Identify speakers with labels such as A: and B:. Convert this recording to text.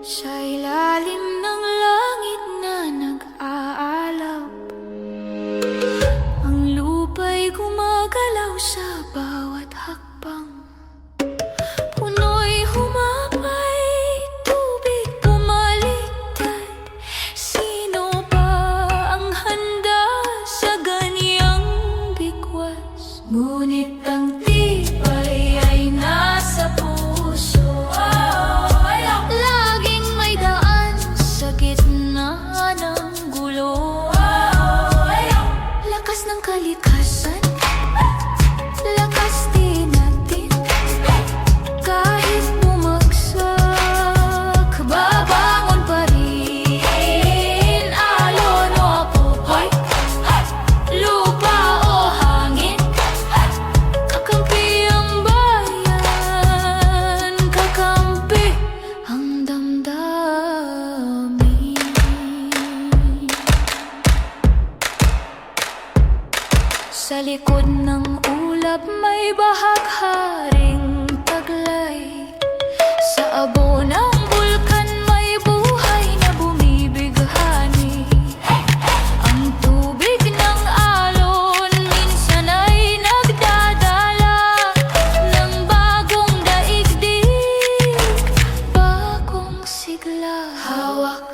A: Sa ilalim ng langit na nag-aalab, ang lupa'y gumagalaw sa bawat hakbang. Puno'y humapay, tubig bumaliktad. Sino ba ang handa sa ganyang bigwas? Ngunit ang tibay ay nasa puso. Laging may daan sa gitna ng gulo. Lakas ng kalikasan, lakas din natin. Kahit bumagsak, babangon pa rin. Alon o apoy, lupa o hangin, kakampi ang bayan, kakampi ang damdamin. Sa likod ng ulap may bahagharing taglay. Sa abo ng bulkan may buhay na bumibighani. Ang tubig ng alon minsan ay nagdadala ng bagong daigdig, bagong sigla. Hawak